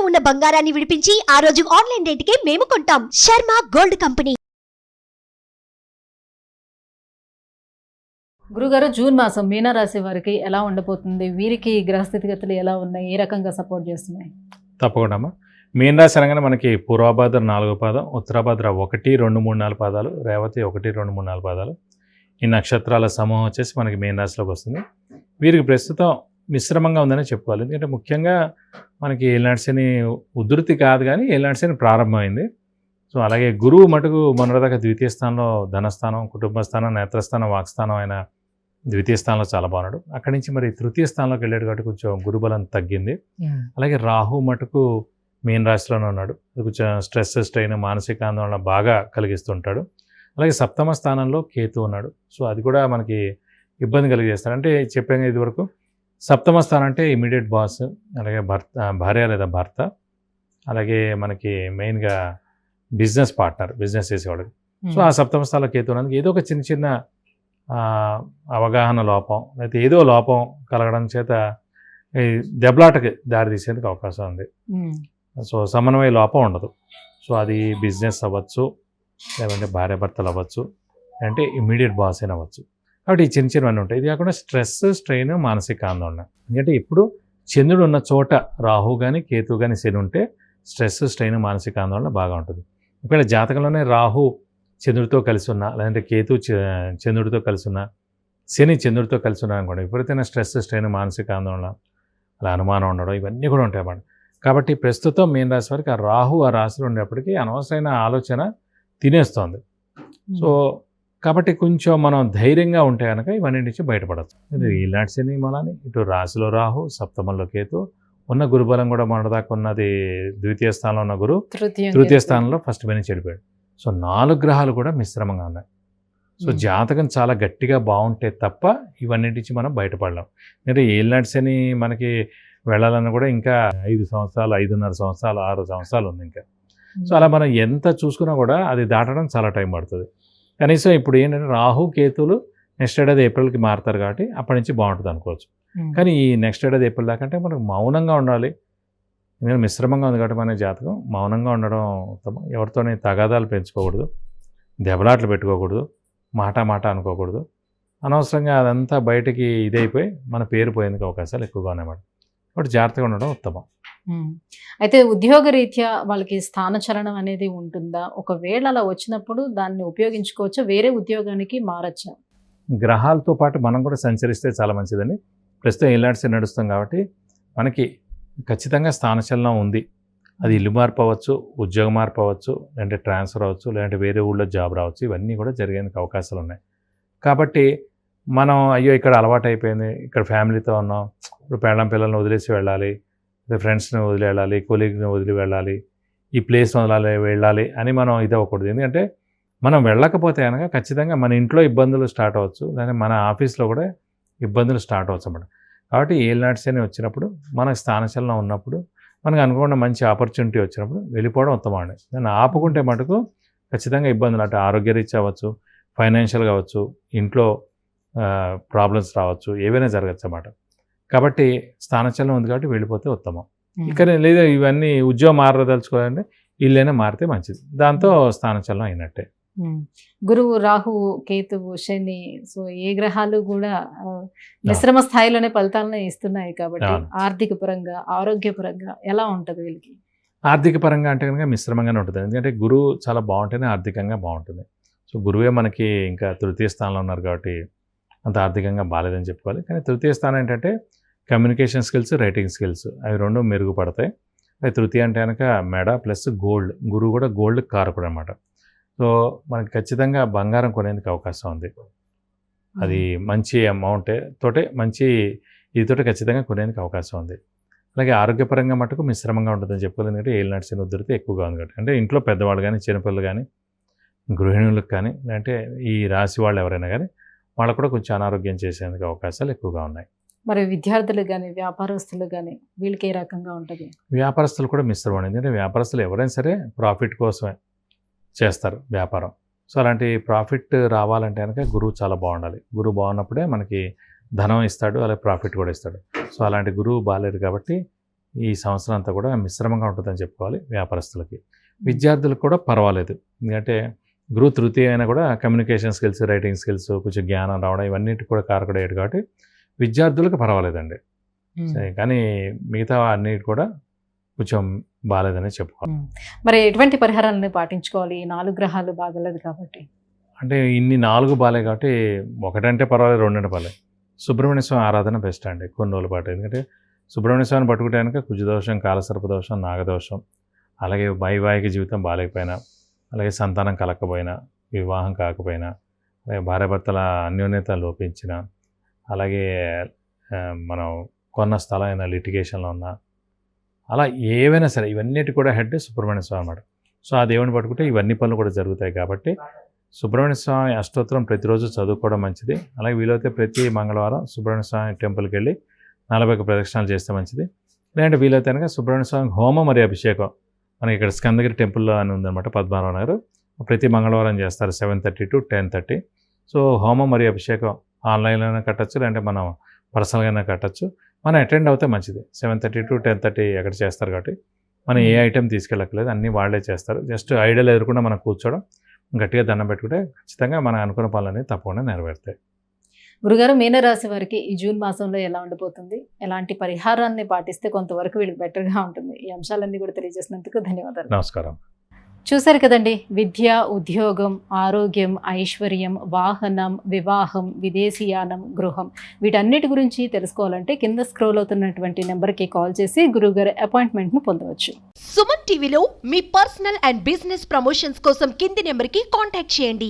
ఉన్న బంగారాన్ని విడిపించి ఆ రోజు ఆన్లైన్ రేటుకే మేము కొంటాం. Sharma gold company. గురుగారు, జూన్ మాసం మీనరాశి వారికి ఎలా ఉండబోతుంది? వీరికి గ్రహస్థితిగతులు ఎలా ఉన్నాయి? ఏ రకంగా సపోర్ట్ చేస్తున్నాయి? తప్పకుండా అమ్మా. మీనరాశి అనగానే మనకి పూర్వభాద్ర 4వ పాదం, ఉత్తరాభాద్ర 1, 2, 3, 4 పాదాలు, రేవతి 1, 2, 3, 4 పాదాలు. ఈ నక్షత్రాల సమూహం వచ్చేసి మనకి మీనరాశిలోకి వస్తుంది. వీరికి ప్రస్తుతం మిశ్రమంగా ఉందని చెప్పుకోవాలి. ఎందుకంటే ముఖ్యంగా మనకి ఏలినాటి శని ఉధృతి కాదు, కానీ ఏలినాటి శని ప్రారంభమైంది. సో అలాగే గురువు మటుకు మొన్నటిదాకా ద్వితీయ స్థానంలో ధనస్థానం, కుటుంబ స్థానం, నేత్రస్థానం, వాక్స్థానం అయిన ద్వితీయ స్థానంలో చాలా బాగున్నాడు. అక్కడి నుంచి మరి తృతీయ స్థానంలోకి వెళ్ళాడు కాబట్టి కొంచెం గురుబలం తగ్గింది. అలాగే రాహు మటుకు మీన రాశిలోనే ఉన్నాడు. కొంచెం స్ట్రెస్, స్ట్రెయిన్, మానసిక ఆందోళన బాగా కలిగిస్తుంటాడు. అలాగే సప్తమ స్థానంలో కేతు ఉన్నాడు. సో అది కూడా మనకి ఇబ్బంది కలిగజేస్తాడు. అంటే చెప్పాను ఇది వరకు, సప్తమ స్థానం అంటే ఇమీడియట్ బాస్, అలాగే భార్య లేదా భర్త, అలాగే మనకి మెయిన్గా బిజినెస్ పార్ట్నర్, బిజినెస్ చేసేవాడికి. సో ఆ సప్తమ స్థానంలో కేతు ఉన్నందుకు ఏదో ఒక చిన్న చిన్న అవగాహన లోపం, లేకపోతే ఏదో లోపం కలగడం చేత ఈ దెబ్బలాటకి దారి తీసేందుకు అవకాశం ఉంది. సో సమన్వయ లోపం ఉండదు. సో అది బిజినెస్ అవ్వచ్చు, లేదంటే భార్యాభర్తలు అవ్వచ్చు, అంటే ఇమ్మీడియట్ బాస్ అయినా అవ్వచ్చు. కాబట్టి ఈ చిన్న చిన్నవన్నీ ఉంటాయి. ఇది కాకుండా స్ట్రెస్, స్ట్రెయిన్, మానసిక ఆందోళన. ఎందుకంటే ఇప్పుడు చంద్రుడు ఉన్న చోట రాహు కానీ కేతు కానీ శని ఉంటే స్ట్రెస్, స్ట్రెయిన్, మానసిక ఆందోళన బాగా ఉంటుంది. ఒకవేళ జాతకంలోనే రాహు చంద్రుడితో కలిసి ఉన్నా, లేదంటే కేతు చంద్రుడితో కలిసి ఉన్నా, శని చంద్రుడితో కలిసి ఉన్నా అనుకోండి, విపరీతమైన స్ట్రెస్, స్ట్రెయిన్, మానసిక ఆందోళన, అలా అనుమానం ఉండడం, ఇవన్నీ కూడా ఉంటాయి అన్నమాట. కాబట్టి ప్రస్తుతం మీన రాశి వారికి ఆ రాహు ఆ రాశిలో ఉండేప్పటికీ అనవసరమైన ఆలోచన తినేస్తోంది. సో కాబట్టి కొంచెం మనం ధైర్యంగా ఉంటే కనుక ఇవన్నీ నుంచి బయటపడచ్చు. ఇలాంటి శని మూలాన్ని ఇటు రాశిలో రాహు, సప్తమంలో కేతు, ఉన్న గురుబలం కూడా మొన్నదాకా ఉన్నది ద్వితీయ స్థానంలో ఉన్న గురు తృతీయ స్థానంలో ఫస్ట్ పని చెడిపోయాడు. సో 4 గ్రహాలు కూడా మిశ్రమంగా ఉన్నాయి. సో జాతకం చాలా గట్టిగా బాగుంటే తప్ప ఇవన్నిటి నుంచి మనం బయటపడలేం. అంటే ఏలినాటి శని మనకి వెళ్ళాలన్నా కూడా ఇంకా 5 సంవత్సరాలు, 5.5 సంవత్సరాలు, 6 సంవత్సరాలు ఉంది ఇంకా. సో అలా మనం ఎంత చూసుకున్నా కూడా అది దాటడం చాలా టైం పడుతుంది. కనీసం ఇప్పుడు ఏంటంటే రాహు కేతులు నెక్స్ట్ ఏడాది ఏప్రిల్కి మారుతారు కాబట్టి అప్పటి నుంచి బాగుంటుంది అనుకోవచ్చు. కానీ ఈ నెక్స్ట్ ఏడాది ఏప్రిల్ దాకా అంటే మనకు మౌనంగా ఉండాలి. ఎందుకంటే మిశ్రమంగా ఉంది కాబట్టి మన జాతకం మౌనంగా ఉండడం ఉత్తమం. ఎవరితోనే తగాదాలు పెంచుకోకూడదు, దెబ్బలాట్లు పెట్టుకోకూడదు, మాట అనుకోకూడదు. అనవసరంగా అదంతా బయటికి ఇదైపోయి మన పేరు పోయేందుకు అవకాశాలు ఎక్కువగా ఉన్నాయి అన్నమాట. కాబట్టి జాగ్రత్తగా ఉండడం ఉత్తమం. అయితే ఉద్యోగ రీత్యా వాళ్ళకి స్థానచలనం అనేది ఉంటుందా? ఒకవేళ అలా వచ్చినప్పుడు దాన్ని ఉపయోగించుకోవచ్చా? వేరే ఉద్యోగానికి మారచ్చా? గ్రహాలతో పాటు మనం కూడా సంచరిస్తే చాలా మంచిదండి. ప్రస్తుతం ఏలాడ్స్ నడుస్తాం కాబట్టి మనకి ఖచ్చితంగా స్థానచలనం ఉంది. అది ఇల్లు మార్పు అవ్వచ్చు, ఉద్యోగ మార్పు అవ్వచ్చు, లేదంటే ట్రాన్స్ఫర్ అవ్వచ్చు, లేదంటే వేరే ఊళ్ళో జాబ్ రావచ్చు. ఇవన్నీ కూడా జరిగేందుకు అవకాశాలు ఉన్నాయి. కాబట్టి మనం అయ్యో ఇక్కడ అలవాటు అయిపోయింది, ఇక్కడ ఫ్యామిలీతో ఉన్నాం, ఇప్పుడు పిల్లల్ని వదిలేసి వెళ్ళాలి, ఫ్రెండ్స్ని వదిలి వెళ్ళాలి, కొలీగ్ని వదిలి వెళ్ళాలి, ఈ ప్లేస్ వెళ్ళాలి అని మనం ఇది అవ్వకూడదు. ఎందుకంటే మనం వెళ్ళకపోతే కనుక ఖచ్చితంగా మన ఇంట్లో ఇబ్బందులు స్టార్ట్ అవ్వచ్చు, లేదా మన ఆఫీస్లో కూడా ఇబ్బందులు స్టార్ట్ అవ్వచ్చు అన్నమాట. కాబట్టి ఏలినాటి శని వచ్చినప్పుడు, మనకు స్థానచలనం ఉన్నప్పుడు, మనకు అనుకోకుండా మంచి ఆపర్చునిటీ వచ్చినప్పుడు వెళ్ళిపోవడం ఉత్తమం అండి. దాన్ని ఆపుకుంటే మటుకు ఖచ్చితంగా ఇబ్బందులు, అంటే ఆరోగ్యరీత్యా అవ్వచ్చు, ఫైనాన్షియల్గా అవ్వచ్చు, ఇంట్లో ప్రాబ్లమ్స్ రావచ్చు, ఏవైనా జరగచ్చు అన్నమాట. కాబట్టి స్థానచలనం ఉంది కాబట్టి వెళ్ళిపోతే ఉత్తమం. ఇక్కడ లేదా ఇవన్నీ ఉద్యోగం మారదలుచుకోవాలంటే ఇల్లైనా మారితే మంచిది. దాంతో స్థానచలనం అయినట్టే. గురువు, రాహు, కేతువు, శని, సో ఏ గ్రహాలు కూడా మిశ్రమ స్థాయిలోనే ఫలితాలను ఇస్తున్నాయి. కాబట్టి ఆర్థిక పరంగా, ఆరోగ్యపరంగా ఎలా ఉంటుంది వీళ్ళకి? ఆర్థిక పరంగా అంటే కనుక మిశ్రమంగానే ఉంటుంది. ఎందుకంటే గురువు చాలా బాగుంటేనే ఆర్థికంగా బాగుంటుంది. సో గురువే మనకి ఇంకా తృతీయ స్థానంలో ఉన్నారు కాబట్టి అంత ఆర్థికంగా బాగాలేదని చెప్పుకోవాలి. కానీ తృతీయ స్థానం ఏంటంటే కమ్యూనికేషన్ స్కిల్స్, రైటింగ్ స్కిల్స్, అవి 2 మెరుగుపడతాయి. అది తృతీయ అంటే కనుక మెడ ప్లస్ గోల్డ్, గురువు కూడా గోల్డ్ కారకుడు అనమాట. సో మనకి ఖచ్చితంగా బంగారం కొనేందుకు అవకాశం ఉంది. అది మంచి అమౌంట్ తోటే, మంచి ఇదితోటే ఖచ్చితంగా కొనేందుకు అవకాశం ఉంది. అలాగే ఆరోగ్యపరంగా మటుకు మిశ్రమంగా ఉంటుందని చెప్పుకోవాలి. ఎందుకంటే ఏలినాటి శని ఉధృతి ఎక్కువగా ఉంది కాబట్టి. అంటే ఇంట్లో పెద్దవాళ్ళు కానీ, చిన్నపిల్లలు కానీ, గృహిణులకు కానీ, లేదంటే ఈ రాశి వాళ్ళు ఎవరైనా కానీ వాళ్ళకు కూడా కొంచెం అనారోగ్యం చేసేందుకు అవకాశాలు ఎక్కువగా ఉన్నాయి. మరి విద్యార్థులు కానీ, వ్యాపారస్తులు కానీ వీళ్ళకి ఏ రకంగా ఉంటుంది? వ్యాపారస్తులు కూడా మిశ్రమం. ఎందుకంటే వ్యాపారస్తులు ఎవరైనా సరే ప్రాఫిట్ కోసమే చేస్తారు వ్యాపారం. సో అలాంటి ప్రాఫిట్ రావాలంటే కనుక గురువు చాలా బాగుండాలి. గురువు బాగున్నప్పుడే మనకి ధనం ఇస్తాడు, అలాగే ప్రాఫిట్ కూడా ఇస్తాడు. సో అలాంటి గురువు బాగాలేదు కాబట్టి ఈ సంవత్సరం అంతా కూడా మిశ్రమంగా ఉంటుందని చెప్పుకోవాలి వ్యాపారస్తులకి. విద్యార్థులకు కూడా పర్వాలేదు, ఎందుకంటే గురువు తృతీయ అయినా కూడా కమ్యూనికేషన్ స్కిల్స్, రైటింగ్ స్కిల్స్, కొంచెం జ్ఞానం రావడం ఇవన్నిటి కూడా కారకుడయ్యాడు కాబట్టి విద్యార్థులకు పర్వాలేదండి. సరే, కానీ మిగతా అన్నిటి కూడా కొంచెం బాగాలేదని చెప్పుకోవాలి. మరి ఎటువంటి పరిహారాలను పాటించుకోవాలి? ఈ 4 గ్రహాలు బాగలేదు కాబట్టి. అంటే ఇన్ని 4 బాగాలే కాబట్టి ఒకటంటే పర్వాలేదు, 2 అంటే పర్వాలేదు. సుబ్రహ్మణ్య స్వామి ఆరాధన బెస్ట్ అండి కొన్ని రోజుల పాటు. ఎందుకంటే సుబ్రహ్మణ్య స్వామిని పట్టుకుంటే కనుక కుజదోషం, కాలసర్పదోషం, నాగదోషం, అలాగే వైవాహిక జీవితం బాగాలేకపోయినా, అలాగే సంతానం కలగకపోయినా, వివాహం కాకపోయినా, అలాగే భార్యాభర్తల అన్యోన్యత లోపించిన, అలాగే మనం కొన్న స్థలం అయినా లిటిగేషన్లో ఉన్నా, అలా ఏవైనా సరే ఇవన్నిటి కూడా హెడ్ సుబ్రహ్మణ్య స్వామి అన్నమాట. సో ఆ దేవుని పట్టుకుంటే ఇవన్నీ పనులు కూడా జరుగుతాయి కాబట్టి సుబ్రహ్మణ్య స్వామి అష్టోత్తరం ప్రతిరోజు చదువుకోవడం మంచిది. అలాగే వీలైతే ప్రతి మంగళవారం సుబ్రహ్మణ్య స్వామి టెంపుల్కి వెళ్ళి 40 ప్రదక్షిణాలు చేస్తే మంచిది. లేదంటే వీలైతే కనుక సుబ్రహ్మణ్య స్వామి హోమం మరియు అభిషేకం మనకి ఇక్కడ స్కందగిరి టెంపుల్లో అని ఉందన్నమాట, పద్మనాభ నగర్. ప్రతి మంగళవారం చేస్తారు 7:30 to 10:30. సో హోమం మరియు అభిషేకం ఆన్లైన్లోనే కట్టచ్చు, లేదంటే మనం పర్సనల్గానే కట్టచ్చు. మనం అటెండ్ అవుతే మంచిది. 7:30 to 10:30 ఎక్కడ చేస్తారు కాబట్టి మనం ఏ ఐటెం తీసుకెళ్ళక్కలేదు, అన్నీ వాళ్ళే చేస్తారు. జస్ట్ ఐడియాలు ఎదురకుండా మనం కూర్చోవడం, గట్టిగా దండం పెట్టుకుంటే ఖచ్చితంగా మన అనుకున్న పనులన్నీ తప్పకుండా నెరవేరుతాయి. గురుగారు, మీనరాశి వారికి ఈ జూన్ మాసంలో ఎలా ఉండబోతుంది? ఎలాంటి పరిహారాన్ని పాటిస్తే కొంతవరకు వీళ్ళకి బెటర్గా ఉంటుంది? ఈ అంశాలన్నీ కూడా తెలియజేసినందుకు ధన్యవాదాలు. నమస్కారం. చూశారు కదండి, విద్య, ఉద్యోగం, ఆరోగ్యం, ఐశ్వర్యం, వాహనం, వివాహం, విదేశీయానం, గృహం, వీటన్నిటి గురించి తెలుసుకోవాలంటే కింద స్క్రోల్ అవుతున్నటువంటి నెంబర్కి కాల్ చేసి గురువుగారి అపాయింట్మెంట్ను పొందవచ్చు. సుమన్ టీవీలో మీ పర్సనల్ అండ్ బిజినెస్ ప్రమోషన్స్ కోసం కింది నెంబర్కి కాంటాక్ట్ చేయండి.